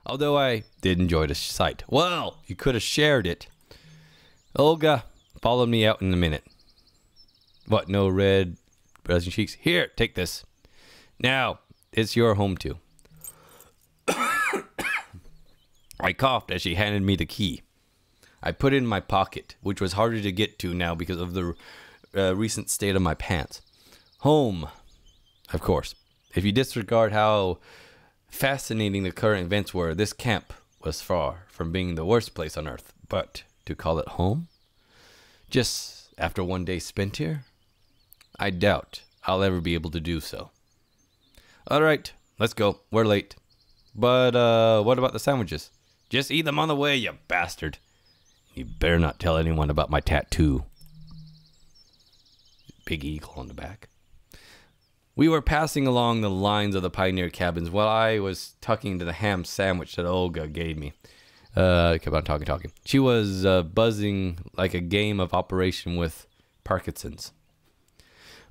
although I did enjoy the sight. Well, you could have shared it. Olga followed me out in a minute. What, no red blushing cheeks? Here, take this. Now, it's your home too. I coughed as she handed me the key. I put it in my pocket, which was harder to get to now because of the recent state of my pants. Home, of course. If you disregard how fascinating the current events were, this camp was far from being the worst place on earth. But to call it home? Just after one day spent here? I doubt I'll ever be able to do so. All right, let's go. We're late. But what about the sandwiches? Just eat them on the way, you bastard. You better not tell anyone about my tattoo. Big eagle on the back. We were passing along the lines of the pioneer cabins while I was tucking into the ham sandwich that Olga gave me. Kept on talking. She was buzzing like a game of Operation with Parkinson's.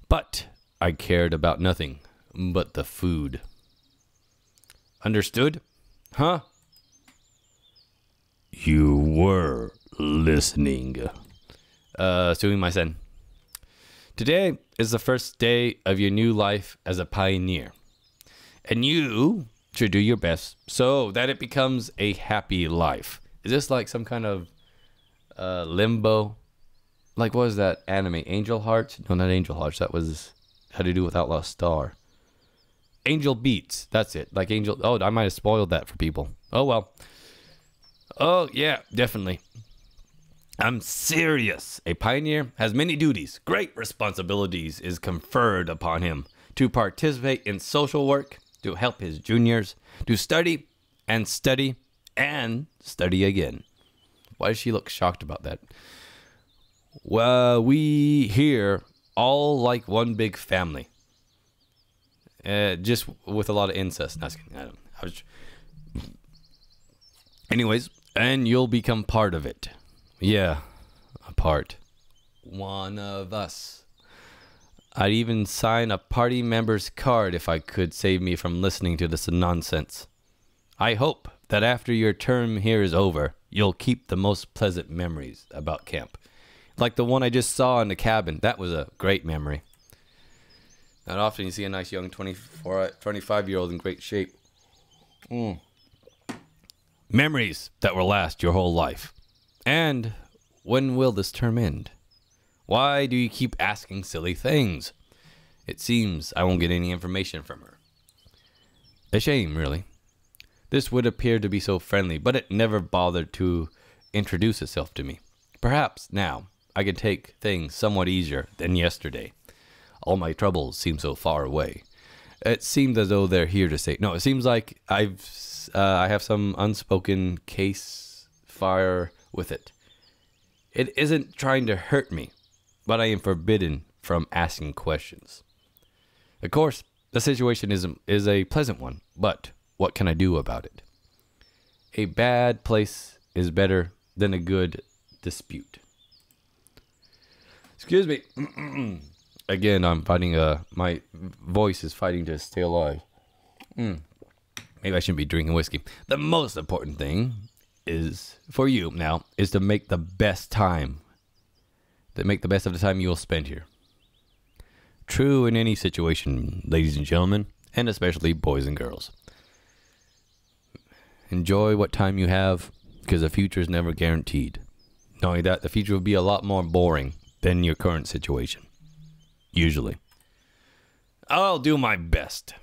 But I cared about nothing but the food. Understood? Huh? You were listening. Sui my sen. Today is the first day of your new life as a pioneer. And you should do your best so that it becomes a happy life. Is this like some kind of limbo? Like, what was that anime? Angel Hearts? No, not Angel Hearts. That was Had to Do with Outlaw Star. Angel Beats. That's it. Like Angel. Oh, I might have spoiled that for people. Oh, well. Oh, yeah, definitely. I'm serious. A pioneer has many duties. Great responsibilities is conferred upon him to participate in social work, to help his juniors, to study and study and study again. Why does she look shocked about that? Well, we here all like one big family. Just with a lot of incest. No, I was anyways, and you'll become part of it. Yeah, a part. One of us. I'd even sign a party member's card if I could save me from listening to this nonsense. I hope that after your term here is over, you'll keep the most pleasant memories about camp. Like the one I just saw in the cabin. That was a great memory. Not often you see a nice young 25-year-old in great shape. Memories that will last your whole life. And when will this term end? Why do you keep asking silly things? It seems I won't get any information from her. A shame, really. This would appear to be so friendly, but it never bothered to introduce itself to me. Perhaps now I can take things somewhat easier than yesterday. All my troubles seem so far away. It seems as though they're here to stay. No, it seems like I have some unspoken case fire with it. It isn't trying to hurt me, but I am forbidden from asking questions. Of course, the situation is a pleasant one, but what can I do about it? A bad place is better than a good dispute. Excuse me. Again, I'm fighting my voice is fighting to stay alive. Maybe I shouldn't be drinking whiskey. The most important thing is for you now is to make the best time. To make the best of the time you will spend here. True in any situation, ladies and gentlemen, and especially boys and girls. Enjoy what time you have, because the future is never guaranteed. Not only that, the future will be a lot more boring than your current situation. Usually. I'll do my best.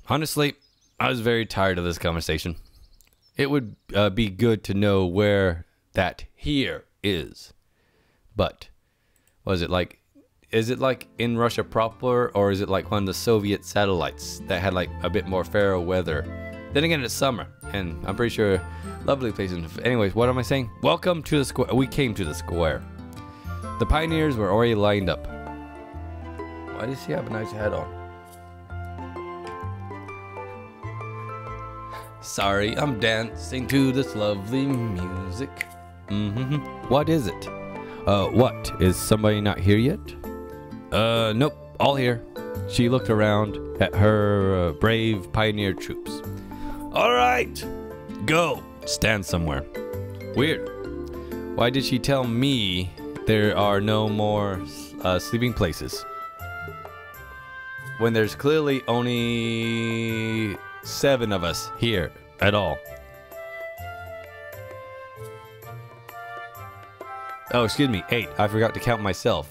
Honestly, I was very tired of this conversation. It would be good to know where that here is. But, was it like, is it like in Russia proper, or is it like one of the Soviet satellites that had like a bit more fairer weather? Then again, it's summer, and I'm pretty sure lovely places. Anyways, what am I saying? Welcome to the square. We came to the square. The pioneers were already lined up. Why does he have a nice hat on? Sorry, I'm dancing to this lovely music. What is it? What? Is somebody not here yet? Nope, all here. She looked around at her brave pioneer troops. All right, Go! Stand somewhere. Weird. Why did she tell me there are no more sleeping places? When there's clearly only 7 of us here at all. Oh, excuse me, 8. I forgot to count myself.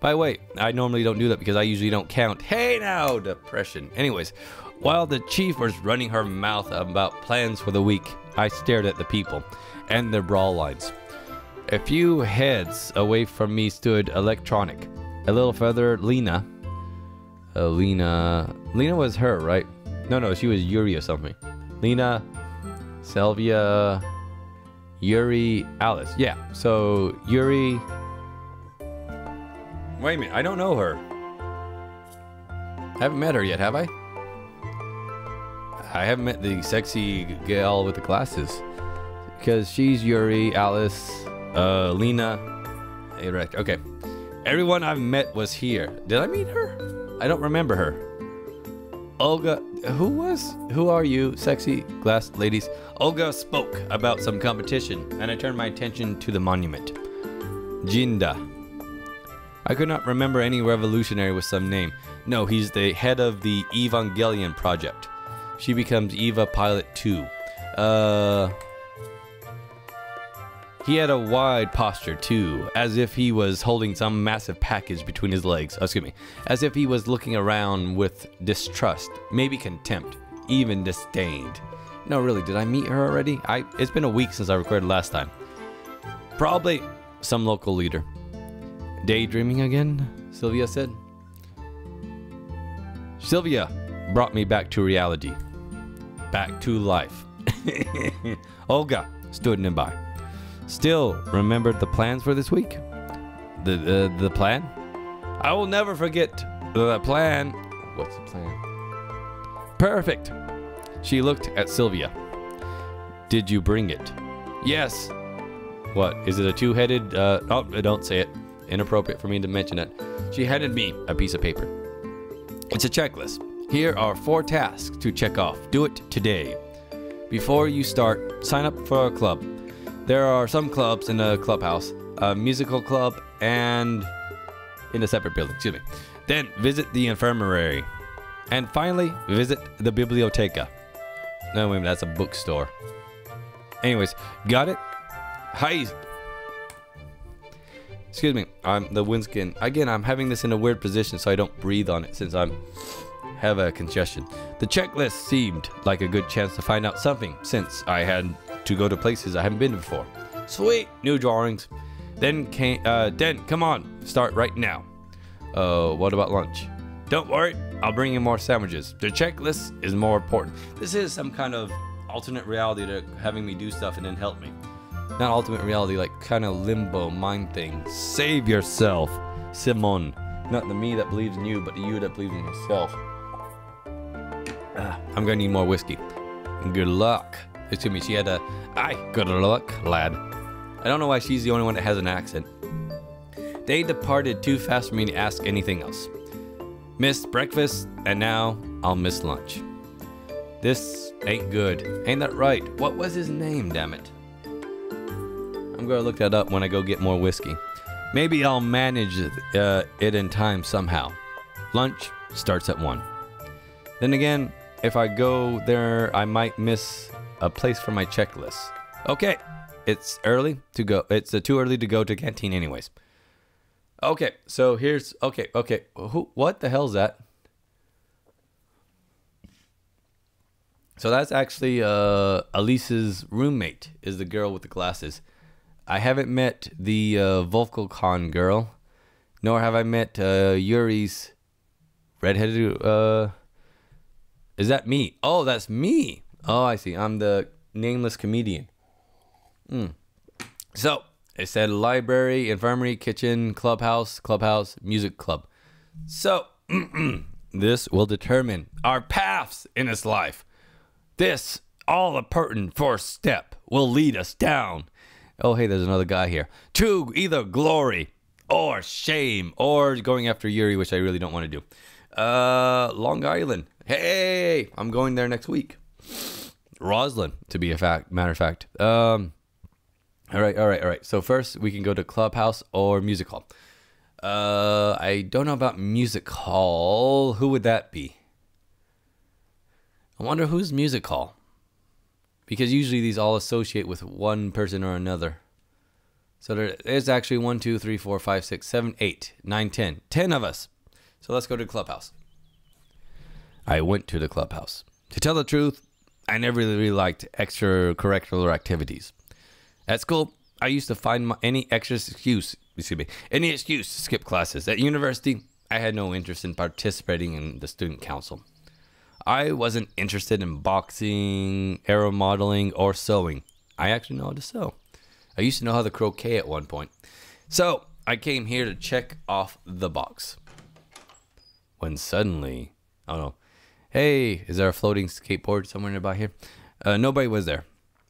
By the way, I normally don't do that because I usually don't count. Hey now, depression. Anyways, while the chief was running her mouth about plans for the week, I stared at the people and their brawl lines. A few heads away from me stood Electronic. A little further, Lena. Lena was her, right? No, she was Yuri or something. Lena, Sylvia, Yuri, Alice. Yeah, so Yuri... Wait a minute, I don't know her. I haven't met her yet, have I? I haven't met the sexy gal with the glasses. Because she's Yuri, Alice, Lena. Right, okay. Everyone I've met was here. Did I meet her? I don't remember her. Olga, who are you, sexy glass ladies? Olga spoke about some competition, and I turned my attention to the monument. Jinda. I could not remember any revolutionary with some name. No, he's the head of the Evangelion project. She becomes Eva Pilot 2. He had a wide posture too, as if he was holding some massive package between his legs. Oh, excuse me. As if he was looking around with distrust, maybe contempt, even disdain. No, really, did I meet her already? It's been a week since I recorded last time. Probably some local leader. Daydreaming again? Sylvia said. Sylvia brought me back to reality. Back to life. Olga stood nearby. Still remembered the plans for this week? The plan? I will never forget the plan. What's the plan? Perfect. She looked at Sylvia. Did you bring it? Yes. What? Is it a two-headed? Oh, don't say it. Inappropriate for me to mention it. She handed me a piece of paper. It's a checklist. Here are 4 tasks to check off. Do it today. Before you start, sign up for a club. There are some clubs in the clubhouse, a musical club, and in a separate building, excuse me. Then visit the infirmary. And finally, visit the biblioteca. No, wait a minute, that's a bookstore. Anyways, got it? Hi. Excuse me, I'm the windscreen. Again, I'm having this in a weird position so I don't breathe on it since I have a congestion. The checklist seemed like a good chance to find out something since I had to go to places I haven't been before. Sweet, new drawings. Then come on, start right now. What about lunch? Don't worry, I'll bring you more sandwiches. The checklist is more important. This is some kind of alternate reality to having me do stuff and then help me. Not ultimate reality, like kind of limbo mind thing. Save yourself, Simon. Not the me that believes in you, but the you that believes in yourself. I'm gonna need more whiskey. Good luck. Excuse me, she had a... Aye, good luck, lad. I don't know why she's the only one that has an accent. They departed too fast for me to ask anything else. Missed breakfast, and now I'll miss lunch. This ain't good. Ain't that right? What was his name, damn it? I'm gonna look that up when I go get more whiskey. Maybe I'll manage it in time somehow. Lunch starts at 1. Then again, if I go there, I might miss a place for my checklist. Okay, it's early to go. It's too early to go to canteen anyways. Okay, so here's... Okay. What the hell's that? So that's actually Elise's roommate, is the girl with the glasses. I haven't met the Volcalcon girl, nor have I met Yuri's redheaded... Is that me? Oh, that's me. Oh, I see. I'm the nameless comedian. So, it said library, infirmary, kitchen, clubhouse, music club. So, this will determine our paths in this life. This, all important first step, will lead us down. Oh, hey, there's another guy here. To either glory or shame or going after Yuri, which I really don't want to do. Long Island. Hey, I'm going there next week. Roslyn, to be matter of fact. All right. So first we can go to Clubhouse or Music Hall. I don't know about Music Hall. Who would that be? I wonder who's Music Hall. Because usually these all associate with one person or another. So there's actually 1, 2, 3, 4, 5, 6, 7, 8, 9, 10. 10 of us. So let's go to Clubhouse. I went to the Clubhouse. To tell the truth, I never really liked extracurricular activities. At school, I used to find any excuse to skip classes. At university, I had no interest in participating in the student council. I wasn't interested in boxing, aero modeling, or sewing. I actually know how to sew. I used to know how to croquet at one point. So I came here to check off the box. When suddenly, oh no, hey, is there a floating skateboard somewhere nearby here? Nobody was there.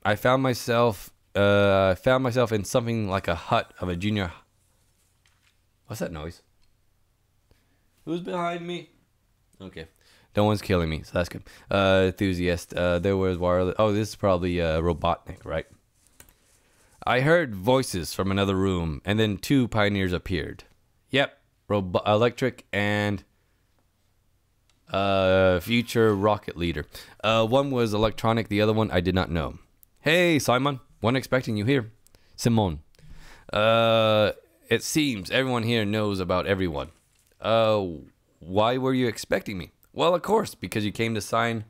I found myself in something like a hut of a junior. What's that noise? Who's behind me? Okay. No one's killing me, so that's good. Enthusiast. There was wireless. Oh, this is probably Robotnik, right? I heard voices from another room, and then 2 pioneers appeared. Yep. Electric and future rocket leader. One was electronic, the other one I did not know. Hey, Simon. Wasn't expecting you here. Simone. It seems everyone here knows about everyone. Why were you expecting me? Well, of course, because you came to sign...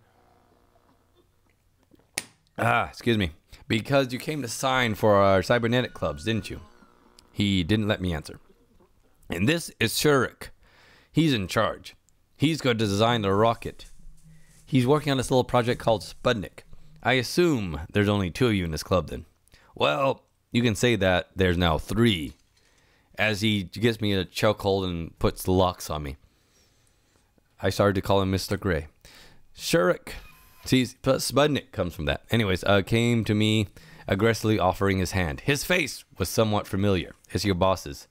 excuse me. Because you came to sign for our cybernetic clubs, didn't you? He didn't let me answer. And this is Shurik. He's in charge. He's going to design the rocket. He's working on this little project called Sputnik. I assume there's only 2 of you in this club then. Well, you can say that there's now 3. As he gets me in a chokehold and puts the locks on me. I started to call him Mr. Gray. Shurik. See, Sputnik comes from that. Anyways, came to me aggressively offering his hand. His face was somewhat familiar. It's your boss's.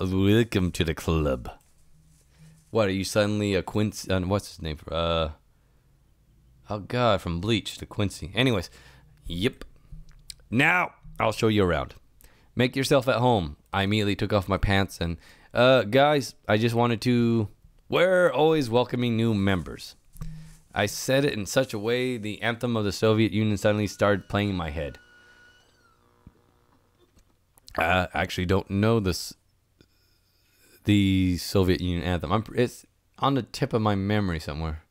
Welcome to the club. What, are you suddenly a Quincy? What's his name? Oh God, from Bleach, the Quincy. Anyways, yep. Now, I'll show you around. Make yourself at home. I immediately took off my pants and, guys, I just wanted to... We're always welcoming new members. I said it in such a way the anthem of the Soviet Union suddenly started playing in my head. I actually don't know the Soviet Union anthem. It's on the tip of my memory somewhere.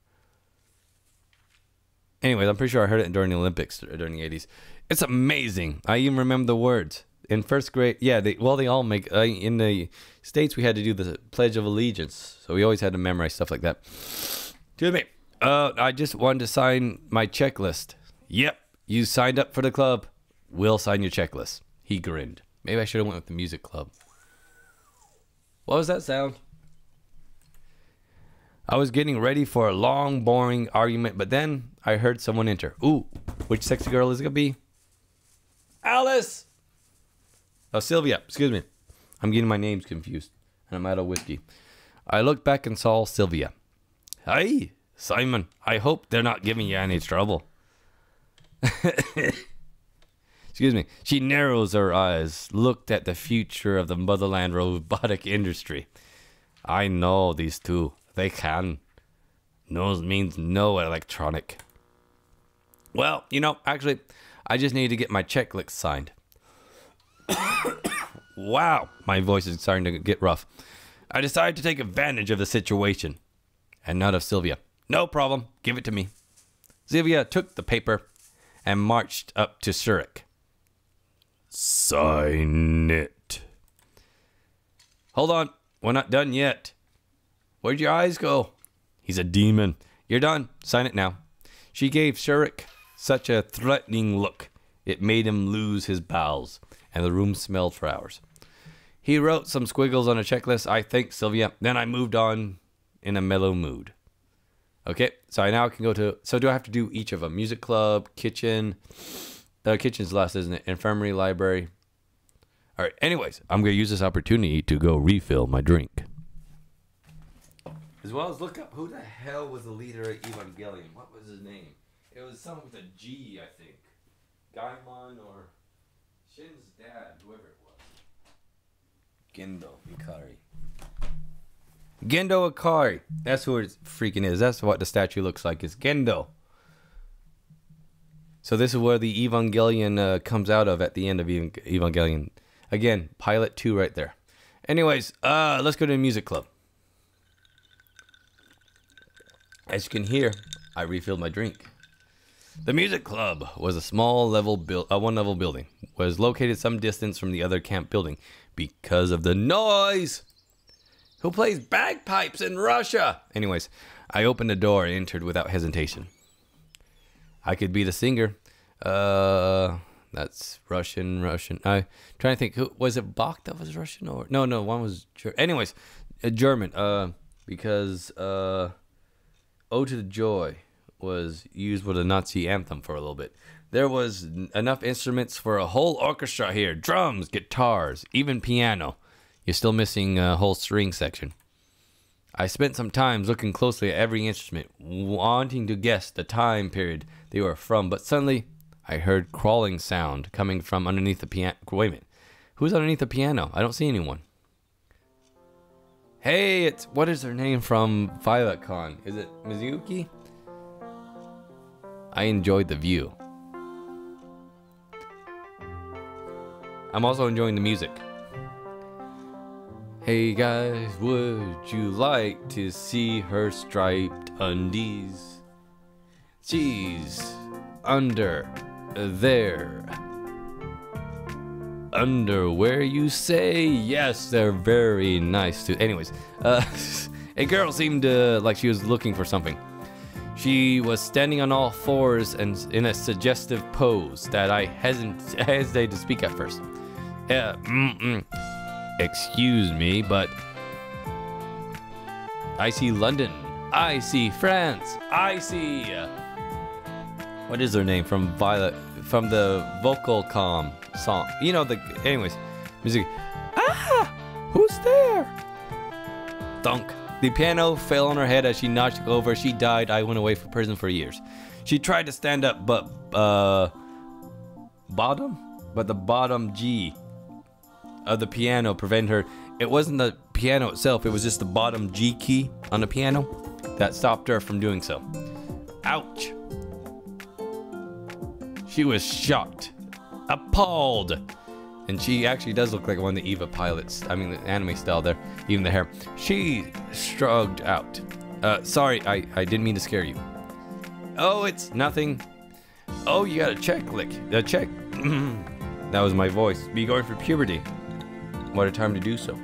Anyways, I'm pretty sure I heard it during the Olympics during the 80s. It's amazing. I even remember the words. In first grade, yeah, they all make... in the States, we had to do the Pledge of Allegiance. So we always had to memorize stuff like that. Excuse me. I just wanted to sign my checklist. Yep, you signed up for the club. We'll sign your checklist. He grinned. Maybe I should have went with the music club. What was that sound? I was getting ready for a long, boring argument, but then I heard someone enter. Ooh, which sexy girl is it going to be? Alice! Oh, Sylvia, excuse me. I'm getting my names confused, and I'm out of whiskey. I looked back and saw Sylvia. Hi, Simon. I hope they're not giving you any trouble. Excuse me. She narrows her eyes, looked at the future of the motherland robotic industry. I know these two. They can. No means no electronic. Well, actually, I just need to get my checklist signed. Wow, my voice is starting to get rough. I decided to take advantage of the situation. And not of Sylvia. No problem. Give it to me. Sylvia took the paper and marched up to Shurik. Sign it. Hold on. We're not done yet. Where'd your eyes go? He's a demon. You're done. Sign it now. She gave Shurik such a threatening look. It made him lose his bowels, and the room smelled for hours. He wrote some squiggles on a checklist. I thanked Sylvia. Then I moved on in a mellow mood. Okay, so I now can go to... So do I have to do each of them? Music club, kitchen... kitchen's last, isn't it? Infirmary, library. All right, anyways, I'm going to use this opportunity to go refill my drink. As well as look up who the hell was the leader of Evangelion. What was his name? It was something with a G, I think. Gaimon or Shin's dad, whoever it was. Gendo Ikari. Gendo Ikari. That's who it freaking is. That's what the statue looks like. It's Gendo. So this is where the Evangelion comes out of at the end of Evangelion. Again, Pilot 2 right there. Anyways, let's go to the music club. As you can hear, I refilled my drink. The music club was a small one-level building. Was located some distance from the other camp building because of the noise. Who plays bagpipes in Russia? Anyways, I opened the door and entered without hesitation. I could be the singer. That's Russian. I trying to think. Who was it? Bach that was Russian or no? One was anyways, German. Because "Ode to the Joy" was used with a Nazi anthem for a little bit. There was enough instruments for a whole orchestra here. Drums, guitars, even piano. You're still missing a whole string section. I spent some time looking closely at every instrument, wanting to guess the time period they were from, but suddenly I heard crawling sound coming from underneath the piano. Wait a minute. Who's underneath the piano? I don't see anyone. Hey, what is her name from Violet Con? Is it Mizuki? I enjoyed the view. I'm also enjoying the music. Hey guys, would you like to see her striped undies? She's under there. Underwear, you say? Yes, they're very nice too. Anyways, a girl seemed like she was looking for something. She was standing on all fours and in a suggestive pose that I hesitated to speak at first. Excuse me, but I see London. I see France. I see. What is her name from the Vocalcom song? You know anyways, music. Ah, who's there? Thunk. The piano fell on her head as she knocked over. She died. I went away from prison for years. She tried to stand up, but the bottom G of the piano prevented her. It wasn't the piano itself. It was just the bottom G key on the piano that stopped her from doing so. Ouch. She was shocked, appalled. And she actually does look like one of the Eva pilots. I mean, the anime style there, even the hair. She shrugged out. Sorry, I didn't mean to scare you. Oh, it's nothing. Oh, you got a check, lick. A check. That was my voice. Be going for puberty. What a time to do so.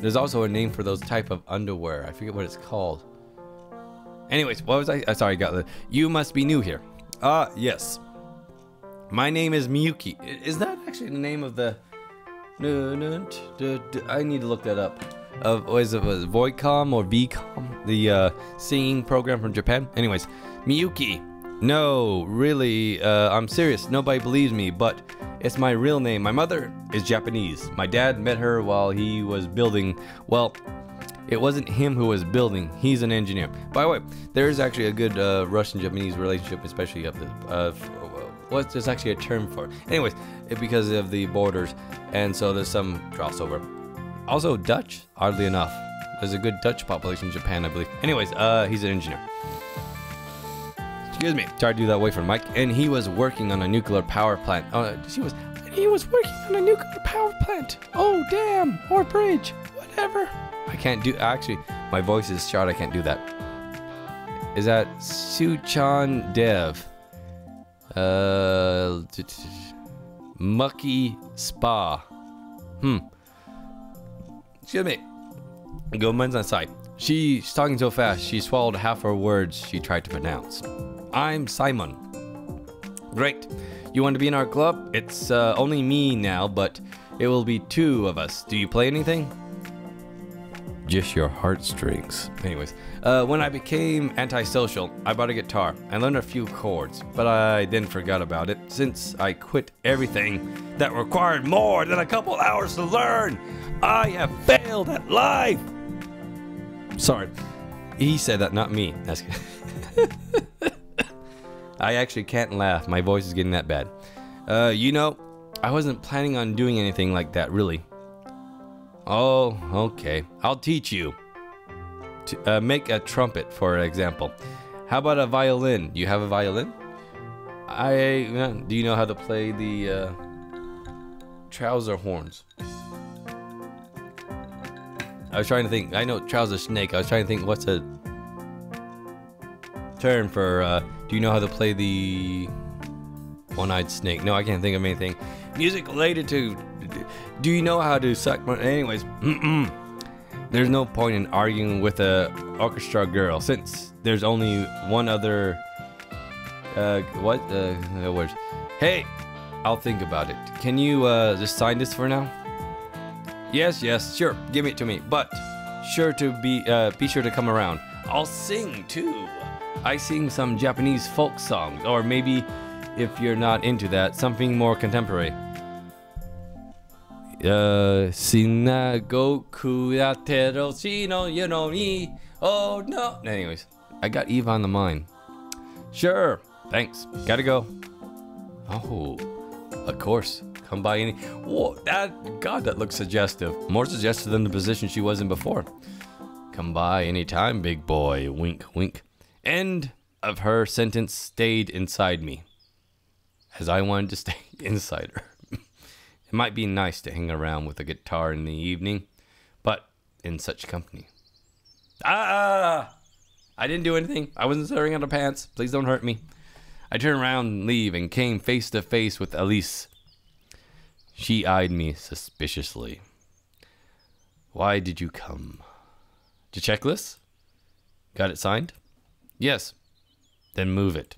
There's also a name for those type of underwear. I forget what it's called. Anyways, what was I? Sorry, you must be new here. Yes. My name is Miyuki. Is that actually the name of the... I need to look that up. Was it Voicom or VCom? The singing program from Japan? Anyways, Miyuki. No, really, I'm serious. Nobody believes me, but it's my real name. My mother is Japanese. My dad met her while he was building... Well, it wasn't him who was building. He's an engineer. By the way, there is actually a good Russian-Japanese relationship, especially up the... there's actually a term for it. Anyways, because of the borders, and so there's some crossover. Also Dutch, oddly enough. There's a good Dutch population in Japan, I believe. Anyways, he's an engineer. Excuse me. Tried to do that away from Mike. And he was working on a nuclear power plant. He was working on a nuclear power plant. Oh, damn. Or bridge. Whatever. I can't do... Actually, my voice is short. I can't do that. Is that Suchan Dev? Mucky Spa. Excuse me. Gomen's on side. She's talking so fast, she swallowed half her words she tried to pronounce. I'm Simon. Great. You want to be in our club? It's only me now, but it will be 2 of us. Do you play anything? Just your heartstrings. Anyways, when I became antisocial, I bought a guitar. I learned a few chords, but I then forgot about it since I quit everything that required more than a couple hours to learn. I have failed at life. Sorry, he said that, not me. That's I actually can't laugh. My voice is getting that bad. You know, I wasn't planning on doing anything like that, really. Oh, okay. I'll teach you. To make a trumpet, for example. How about a violin? You have a violin? Do you know how to play the trouser horns? I was trying to think. I know trouser snake. I was trying to think what's a term for. Do you know how to play the one-eyed snake? No, I can't think of anything. Music related to. Do you know how to suck? Anyways, there's no point in arguing with a orchestra girl since there's only one other. Words? Hey, I'll think about it. Can you just sign this for now? Yes, sure. Give it to me, but be sure to come around. I'll sing too. I sing some Japanese folk songs, or maybe, if you're not into that, something more contemporary. Sinagoku yatero shino yono ni. Oh no. Anyways, I got Eve on the mind. Sure. Thanks. Gotta go. Oh, of course. Come by any. Whoa, that looks suggestive. More suggestive than the position she was in before. Come by anytime, big boy. Wink, wink. End of her sentence stayed inside me, as I wanted to stay inside her. It might be nice to hang around with a guitar in the evening, but in such company. I didn't do anything. I wasn't tearing out her pants. Please don't hurt me. I turned around and leave and came face to face with Elise. She eyed me suspiciously. Why did you come? To checklist? Got it signed? Yes. Then move it.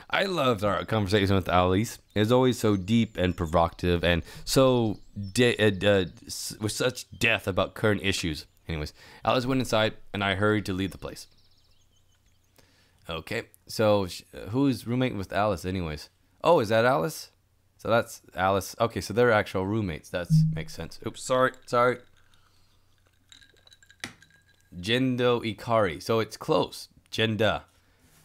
I loved our conversation with Alice. It was always so deep and provocative and so with such depth about current issues. Anyways, Alice went inside and I hurried to leave the place. Okay, so who's roommating with Alice anyways? Oh, is that Alice? So that's Alice. Okay, so they're actual roommates. That makes sense. Oops, sorry. Gendo Ikari. So it's close. Genda.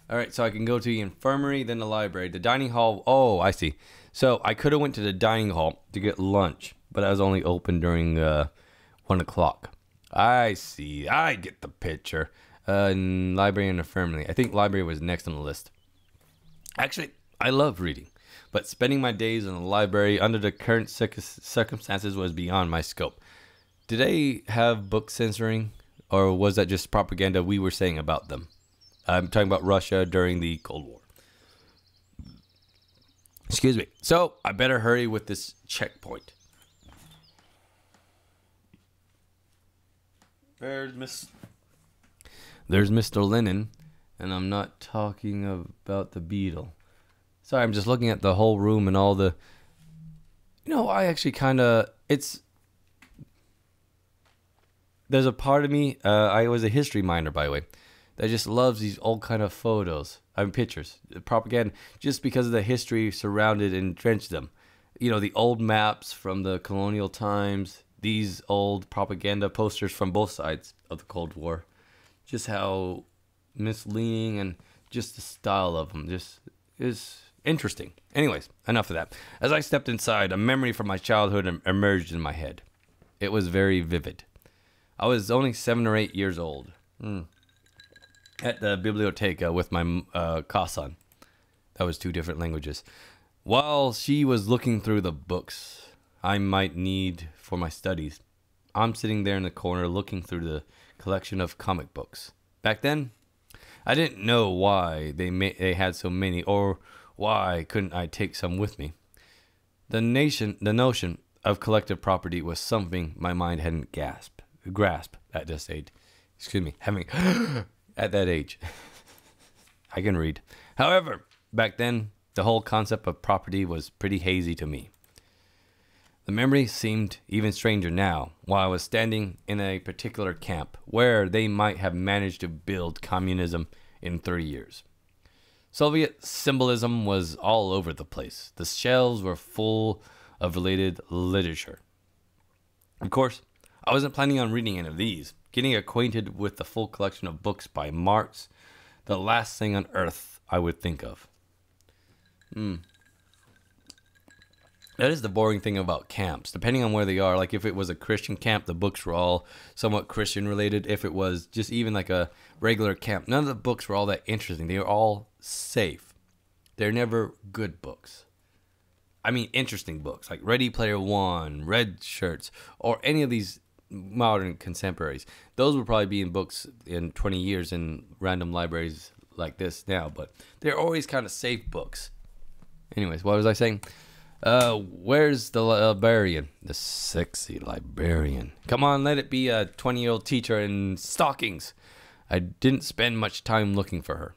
All right, so I can go to the infirmary, then the library. The dining hall. Oh, I see. So I could have went to the dining hall to get lunch, but I was only open during 1 o'clock. I see. I get the picture. Library and infirmary. I think library was next on the list. Actually, I love reading, but spending my days in the library under the current circumstances was beyond my scope. Did they have book censoring, or was that just propaganda we were saying about them? I'm talking about Russia during the Cold War. Excuse me. So I better hurry with this checkpoint. There's Mr. Lennon, and I'm not talking about the Beetle. Sorry, I'm just looking at the whole room and all the... You know, I actually kind of... There's a part of me, I was a history minor, by the way, that just loves these old kind of photos. Pictures. Propaganda, just because of the history surrounded and entrenched them. You know, the old maps from the colonial times, these old propaganda posters from both sides of the Cold War. Just how misleading and just the style of them just is interesting. Anyways, enough of that. As I stepped inside, a memory from my childhood emerged in my head. It was very vivid. I was only 7 or 8 years old. At the biblioteca with my Kasan. That was 2 different languages. While she was looking through the books I might need for my studies, I'm sitting there in the corner looking through the collection of comic books. Back then, I didn't know why they had so many, or why couldn't I take some with me. The notion of collective property was something my mind hadn't grasped at this age. Excuse me, at that age. I can read. However, back then, the whole concept of property was pretty hazy to me. The memory seemed even stranger now, while I was standing in a particular camp where they might have managed to build communism in 30 years. Soviet symbolism was all over the place. The shelves were full of related literature. Of course, I wasn't planning on reading any of these. Getting acquainted with the full collection of books by Marx, the last thing on earth I would think of. That is the boring thing about camps, depending on where they are. Like if it was a Christian camp, the books were all somewhat Christian related. If it was just even like a regular camp, none of the books were all that interesting. They were all safe. They're never good books. I mean, interesting books like Ready Player One, Red Shirts, or any of these modern contemporaries. Those would probably be in books in 20 years in random libraries like this now, but they're always kind of safe books. Anyways, what was I saying? Where's the librarian? The sexy librarian. Come on, let it be a 20-year-old teacher in stockings. I didn't spend much time looking for her.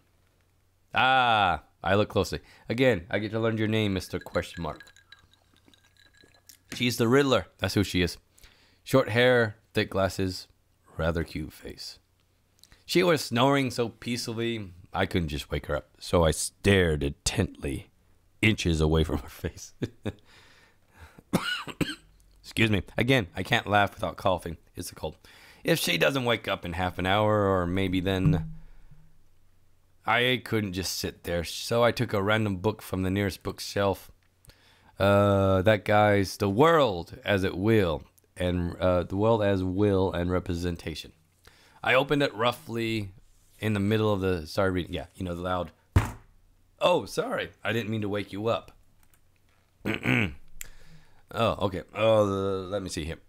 Ah, I look closely. Again, I get to learn your name, Mr. Question Mark. She's the Riddler. That's who she is. Short hair, thick glasses, rather cute face. She was snoring so peacefully, I couldn't just wake her up. So I stared intently, inches away from her face. Excuse me. Again, I can't laugh without coughing. It's a cold. If she doesn't wake up in half an hour, or maybe then... I couldn't just sit there, so I took a random book from the nearest bookshelf. That guy's The World as It Will, and The World as Will and Representation. I opened it roughly in the middle of the... Sorry, reading. Yeah, you know, the loud... Oh, sorry. I didn't mean to wake you up. Oh, okay. Let me see here.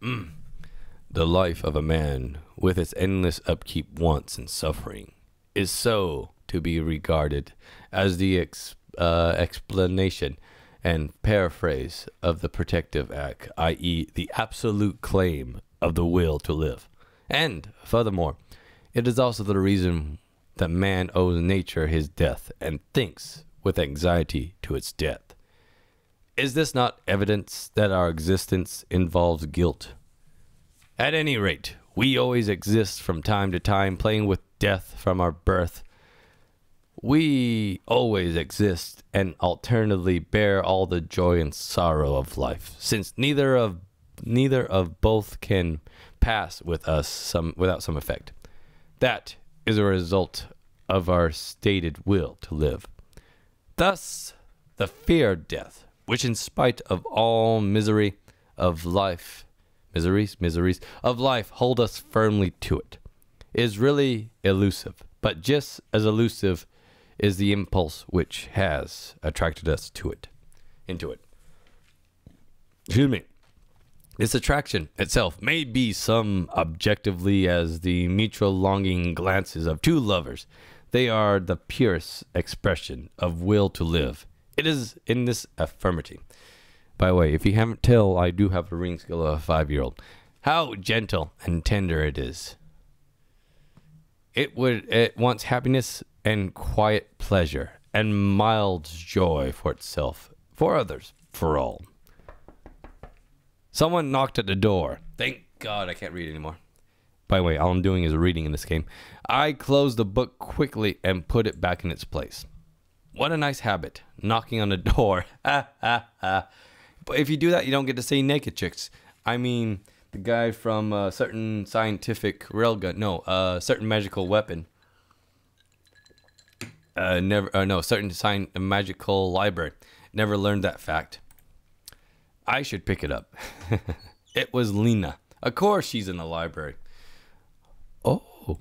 The life of a man, with its endless upkeep, wants, and suffering, is so to be regarded as the explanation and paraphrase of the protective act, i.e., the absolute claim of the will to live. And, furthermore, it is also the reason that man owes nature his death and thinks with anxiety to its death. Is this not evidence that our existence involves guilt? At any rate, we always exist from time to time, playing with death from our birth. We always exist and alternately bear all the joy and sorrow of life, since neither of both can pass with us without some effect. That is a result of our stated will to live. Thus, the fear of death, which in spite of all miseries of life hold us firmly to it, is really elusive, but just as elusive is the impulse which has attracted us into it. Excuse me. This attraction itself may be some objectively as the mutual longing glances of two lovers. They are the purest expression of will to live. It is in this affirmity. By the way, if you haven't tell, I do have a reading skill of a 5-year-old. How gentle and tender it is. It wants happiness and quiet pleasure and mild joy for itself, for others, for all. Someone knocked at the door. Thank God I can't read anymore. By the way, all I'm doing is reading in this game. I closed the book quickly and put it back in its place. What a nice habit, knocking on the door. But if you do that, you don't get to say naked chicks. I mean, the guy from a certain scientific railgun, certain magical weapon. Certain magical library. Never learned that fact. I should pick it up. It was Lena. Of course she's in the library. Oh.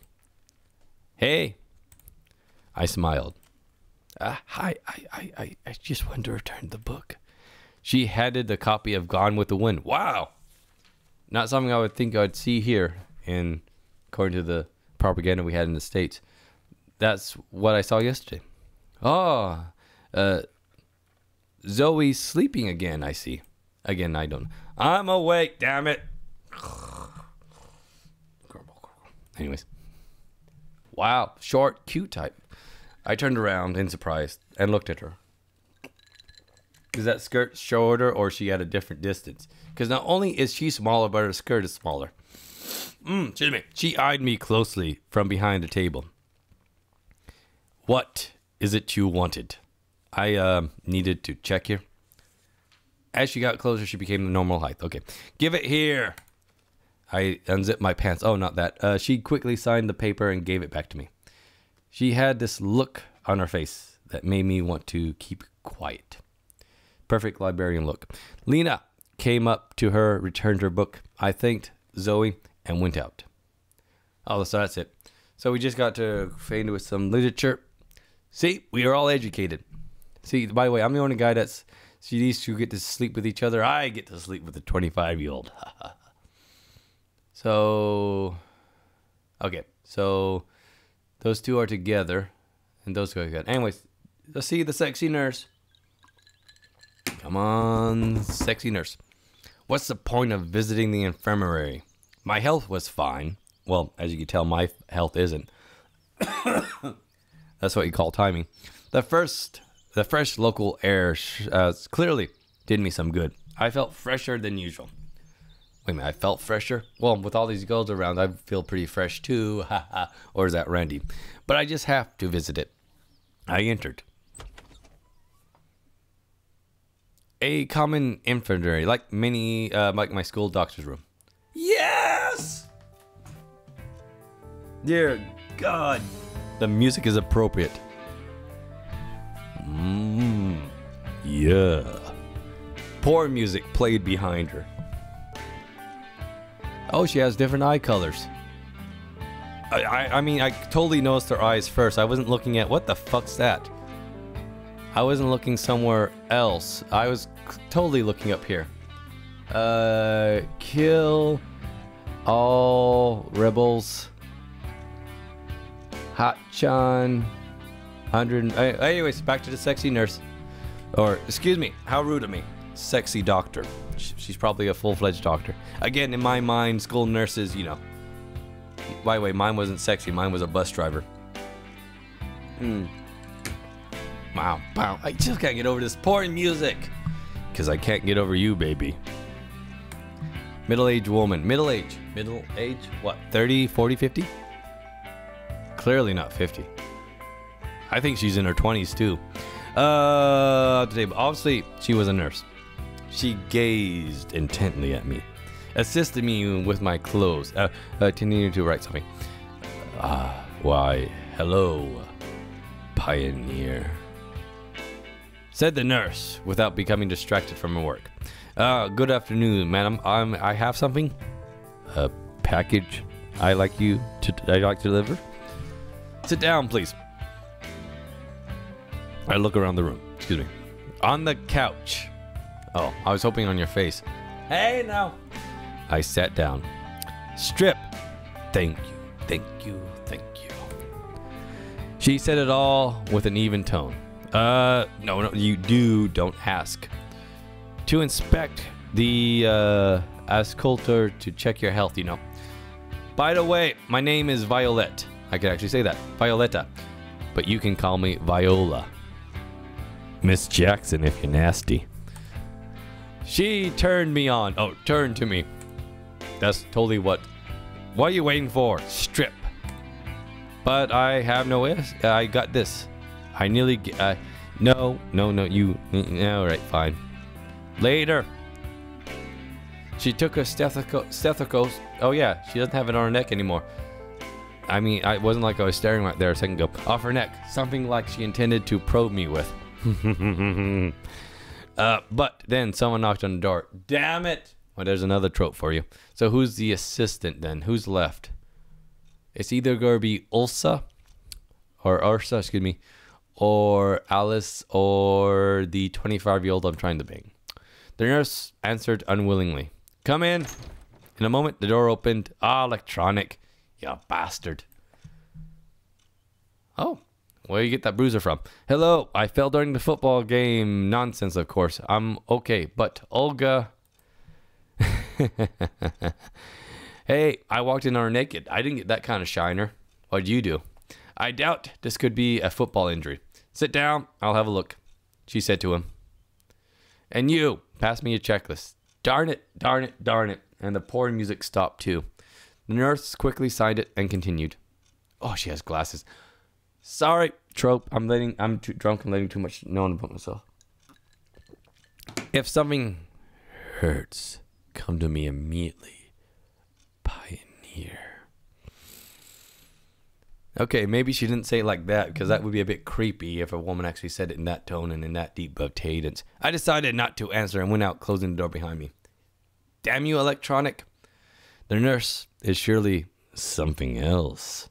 Hey. I smiled. Hi, I just wanted to return the book. She handed the copy of Gone with the Wind. Wow. Not something I would think I'd see here, according to the propaganda we had in the States. That's what I saw yesterday. Oh, Zoe's sleeping again, I see. Again, I don't. I'm awake, damn it. Anyways. Wow, short, cute type. I turned around in surprise and looked at her. Is that skirt shorter or is she at a different distance? Because not only is she smaller, but her skirt is smaller. Excuse me. She eyed me closely from behind the table. What is it you wanted? I needed to check here. As she got closer, she became the normal height. Okay. Give it here. I unzipped my pants. Oh, not that. She quickly signed the paper and gave it back to me. She had this look on her face that made me want to keep quiet. Perfect librarian look. Lena came up to her, returned her book. I thanked Zoe and went out. Oh, so that's it. So we just got to fade with some literature. See, we are all educated. See, by the way, I'm the only guy that's... See, these two get to sleep with each other. I get to sleep with a 25-year-old. So... Okay, so... Those two are together. And those two are together. Anyways, let's see the sexy nurse. Come on, sexy nurse. What's the point of visiting the infirmary? My health was fine. Well, as you can tell, my health isn't. That's what you call timing. The fresh local air clearly did me some good. I felt fresher than usual. Wait a minute, I felt fresher? Well, with all these girls around, I feel pretty fresh too. Or is that Randy? But I just have to visit it. I entered. A common infirmary, like my school doctor's room. Yes! Dear God, the music is appropriate. Yeah. Poor music played behind her. Oh, she has different eye colors. I mean, I totally noticed her eyes first. I wasn't looking at, what the fuck's that? I wasn't looking somewhere else. I was totally looking up here. Kill all rebels. Hot-chan. 100. Anyways, back to the sexy nurse. Or, excuse me, how rude of me. Sexy doctor. She's probably a full-fledged doctor. Again, in my mind, school nurses, you know. By the way, mine wasn't sexy. Mine was a bus driver. Wow. I just can't get over this poor music. Because I can't get over you, baby. Middle-aged woman. Middle-age? What? 30, 40, 50? Clearly not 50. I think she's in her 20s, too. Today, obviously, she was a nurse. She gazed intently at me. Assisted me with my clothes. Continued to write something. Why, hello, pioneer. Said the nurse, without becoming distracted from her work. Good afternoon, madam. I have something. A package I'd like to deliver. Sit down, please. I look around the room. Excuse me. On the couch. Oh, I was hoping on your face. Hey, now. I sat down. Strip. Thank you. Thank you. Thank you. She said it all with an even tone. No, you don't ask. To inspect the auscultor to check your health, you know. By the way, my name is Violet. I can actually say that. Violetta. But you can call me Viola. Miss Jackson if you're nasty. She turned me on. Oh, turned to me. That's totally what are you waiting for? Strip. But I have no way. I got this. I nearly no, you all right, fine. Later. She took a stethoscope. Oh yeah, she doesn't have it on her neck anymore. I mean, it wasn't like I was staring right there a second ago. Off her neck. Something like she intended to probe me with. But then someone knocked on the door. Damn it! Well, there's another trope for you. So who's the assistant then? Who's left? It's either going to be Ursa, excuse me, or Alice, or the 25-year-old I'm trying to bang. The nurse answered unwillingly. Come in. In a moment, the door opened. Electronic. You bastard. Oh, where you get that bruiser from? Hello, I fell during the football game. Nonsense, of course. I'm okay, but Olga... Hey, I walked in on her naked. I didn't get that kind of shiner. What'd you do? I doubt this could be a football injury. Sit down, I'll have a look, she said to him. And you, pass me a checklist. Darn it. And the poor music stopped too. The nurse quickly signed it and continued. Oh, she has glasses. Sorry, trope. I'm too drunk. I'm letting too much known about myself. If something hurts, come to me immediately. Pioneer. Okay, maybe she didn't say it like that because that would be a bit creepy if a woman actually said it in that tone and in that deep of cadence. I decided not to answer and went out, closing the door behind me. Damn you, electronic. The nurse is surely something else.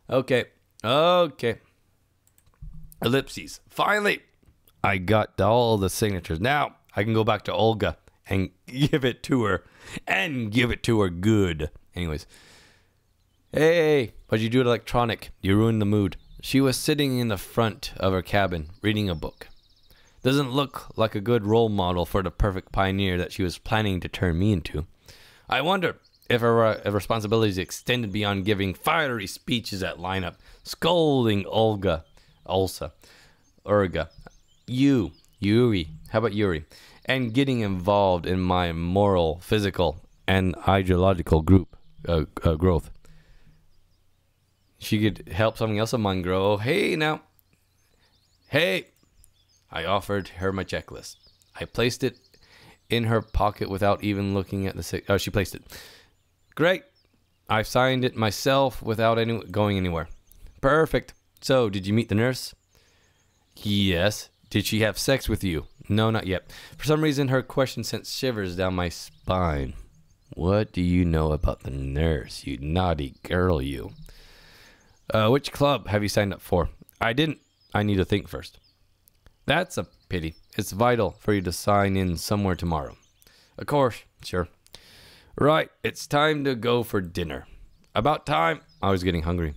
Okay. Ellipses. Finally, I got all the signatures. Now, I can go back to Olga and give it to her. And give it to her good. Anyways. Hey, what'd you do to electronic? You ruined the mood. She was sitting in the front of her cabin, reading a book. Doesn't look like a good role model for the perfect pioneer that she was planning to turn me into. I wonder if her responsibilities extended beyond giving fiery speeches at lineup, scolding Urga, Yuri, how about Yuri, and getting involved in my moral, physical, and ideological growth. She could help something else of mine grow. Hey, I offered her my checklist. I placed it in her pocket without even looking at the she placed it. Great. I signed it myself without going anywhere. Perfect. So, did you meet the nurse? Yes. Did she have sex with you? No, not yet. For some reason, her question sent shivers down my spine. What do you know about the nurse, you naughty girl, you? Which club have you signed up for? I didn't. I need to think first. That's a pity. It's vital for you to sign in somewhere tomorrow. Of course, sure. Right, it's time to go for dinner. About time. I was getting hungry.